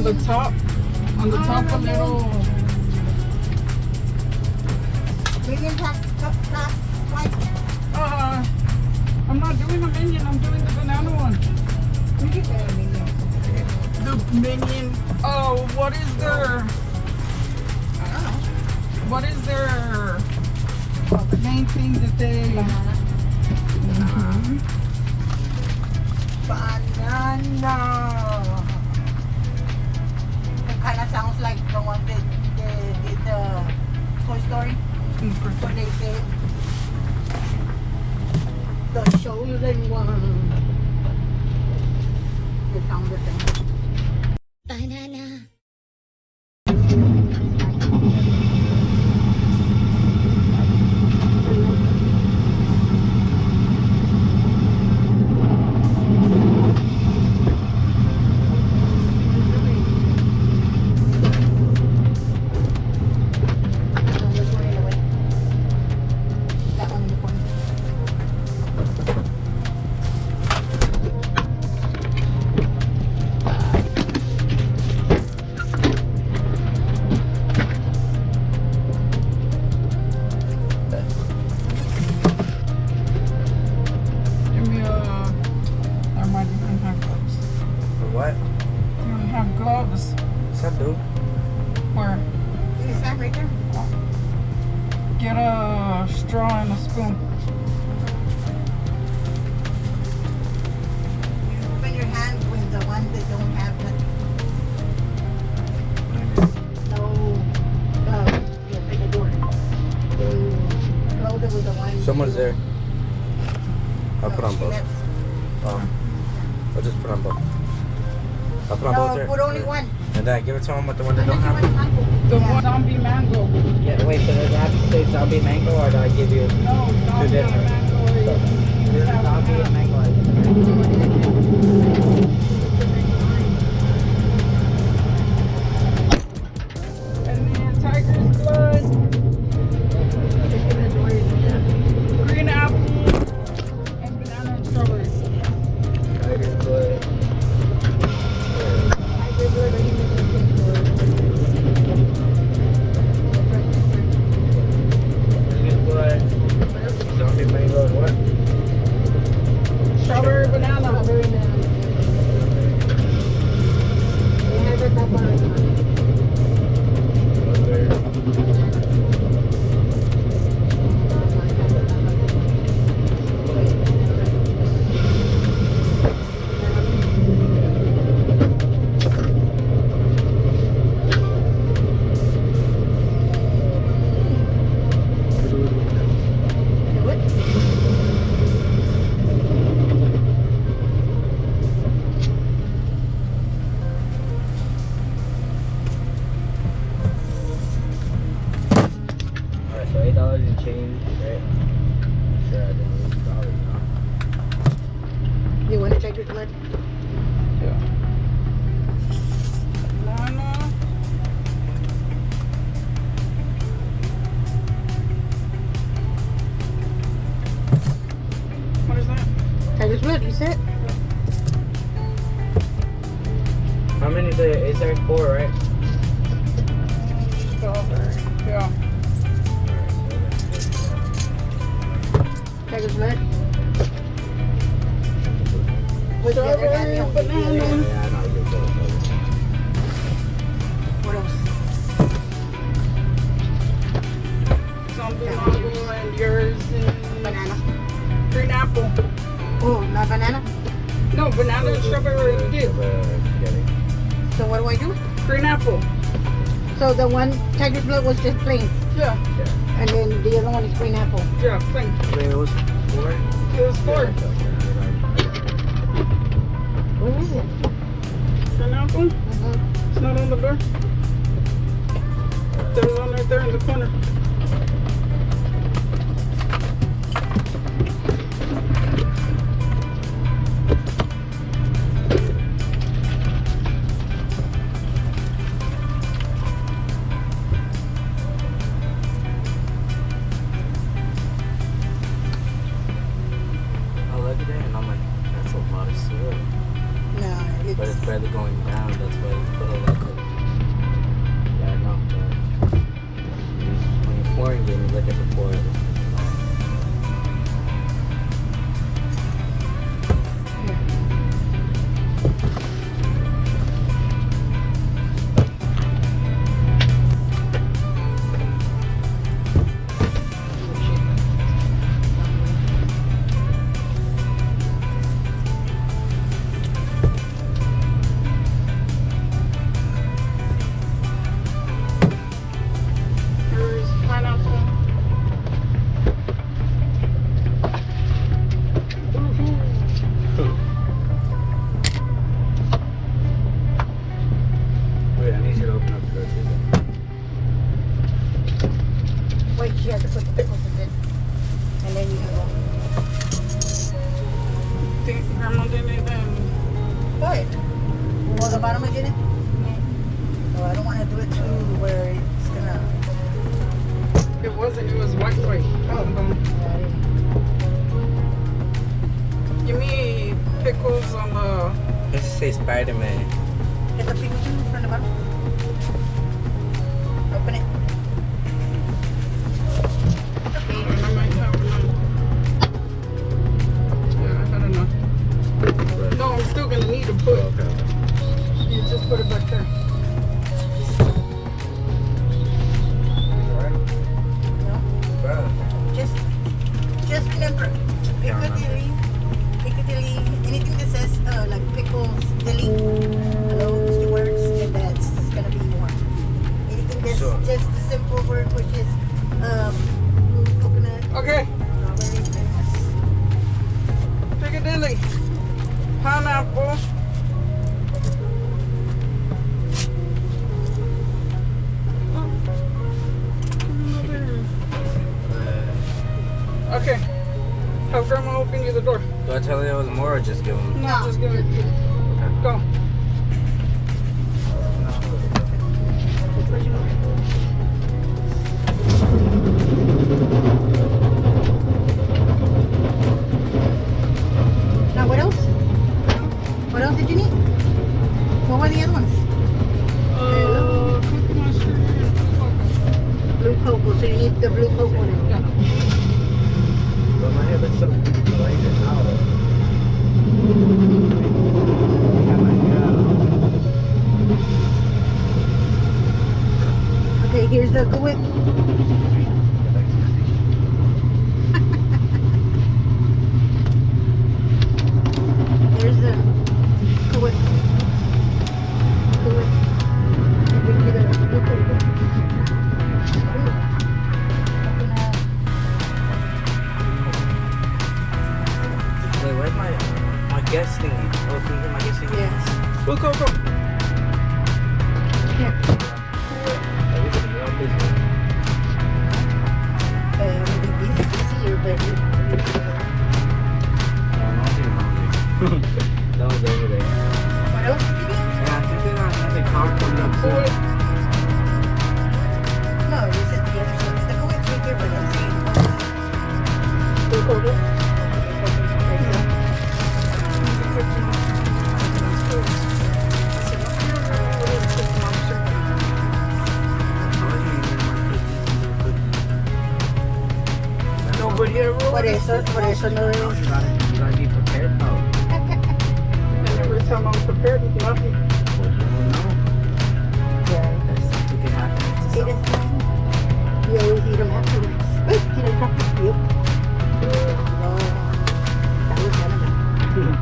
on the top a little. Medium top, white. I'm not doing a minion, I'm doing the banana one. You get that medium. The minion. Oh, what is their? I don't know. What is their main thing that they? Banana. It kind of sounds like the one that they did the Toy Story. When they say the chosen one. They sound the same. Banana. What? You don't have gloves. Yes, I do. Where? Is that right there? Get a straw and a spoon. You open your hand with the ones that don't have nothing. No. You open the door. Close it with the one. Someone's there. I'll put on both. Left. I'll just put on both. I'll put on both No, there. put only one. And then give it to him with the one that don't have it. The one zombie mango. Yeah, wait, so does it have to say zombie mango or do I give you No, zombie different. mango. This is zombie and mango? And then tiger's blood, green apple, and banana and strawberry. Tiger's blood. Tiger's blood. Zombie mango and what? Strawberry banana. Alright, so $8 and change, right? Sure, I didn't lose dollars now. You want to check your blood? Yeah. Banana. What is that? Tiger's blood, you said? How many is there? Is there 4, right? Strawberry. Yeah. Tiger's blood. With the other Strawberry, hand, banana. Yeah, I know you're good. what else? Zombie mango and yours and Banana. green apple. Oh, not banana? No, banana and strawberry. Yeah. So what do I do? Green apple. So the one tiger's blood was just plain, Yeah. and then the other one is green apple. Yeah, plain. Wait, it was 4? It was 4. Where is it? Green apple. It's not on the door. There's one right there in the corner. I look at it and I'm like, that's a lot of syrup. No, But it's barely going down. That's why you put all that. Yeah, I know. But when you're pouring it, you look at the pour. There's pineapple. Wait, I need you to open up the door too. Wait, she has to put the pickles in this. And then you can go. Think Grandma did it then. What? Well, the bottom again? No, I don't want to do it too where it's gonna. It wasn't, it was white. Oh. Give me pickles on the. Let's say Spider-Man. Get the pickles from the bottom. Open it. I might have enough. Yeah, I had enough. No, I'm still gonna need to put. Okay. You just put it back there. No? Just remember, Piccadilly, anything that says like pickles, dilly, those two words, and that's gonna be more. Anything that's Sure. just a simple word, which is coconut, Okay, strawberry, Piccadilly. Pineapple. Okay. Have Grandma open you the door. Do I tell you there was more or just give them? No, just give it. Go. Now what else? What else did you need? What were the other ones? Coconut sugar and Blue cocoa, so you need the blue cocoa one. yeah. But my hair looks so light now. Okay, here's the whip. There's the whip. Wait, where's my guest thingy? Oh, can you hear my guest thingy? Yes. Blue cocoa. Here. Easier, but That was over there. what else did you need? Yeah, I think they got another car coming up soon. No, you said the other stuff. The whip's right there, but I'm saying. Blue cocoa. Nobody ever. Por eso no es. You gotta be prepared though. And every time I'm prepared with nothing. Well, you don't know. Yeah. That's something can happen to Eat someone. it. You always eat them afterwards. Wait, can I drop this for you? No. That was animal. Dude.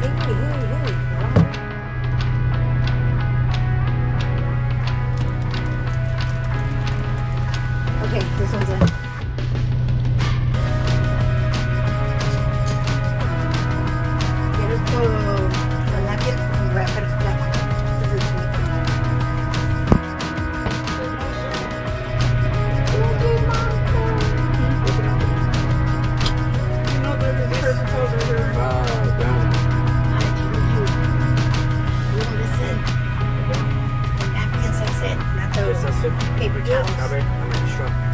Hey. Okay, this one's in. Get it to the napkin and wrap it like this is sweet. You know there's presents over here. Grandma. I told you. You don't listen. The napkins, I said, not It's a those. Plastic? paper towels. Strawberry? I mean, strawberry.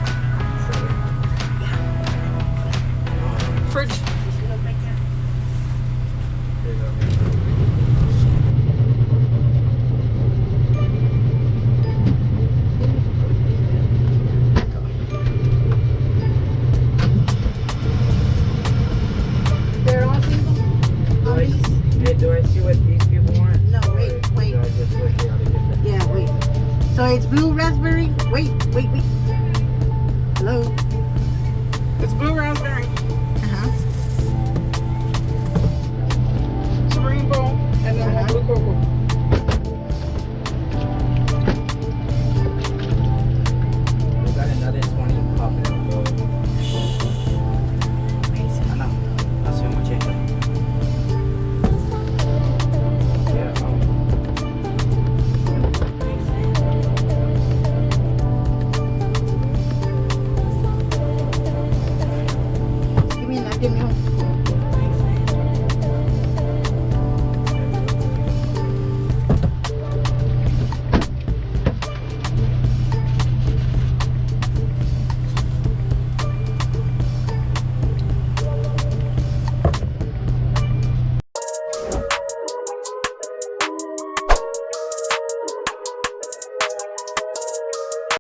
Fridge. Just look right there. There you go. They're all single on these? Hey, do I see what these people want? No, Or wait. do I just look at the different? Yeah, wait. So it's blue raspberry. Wait. Hello. It's blue raspberry. Uh-huh. It's a rainbow. And then one blue cocoa.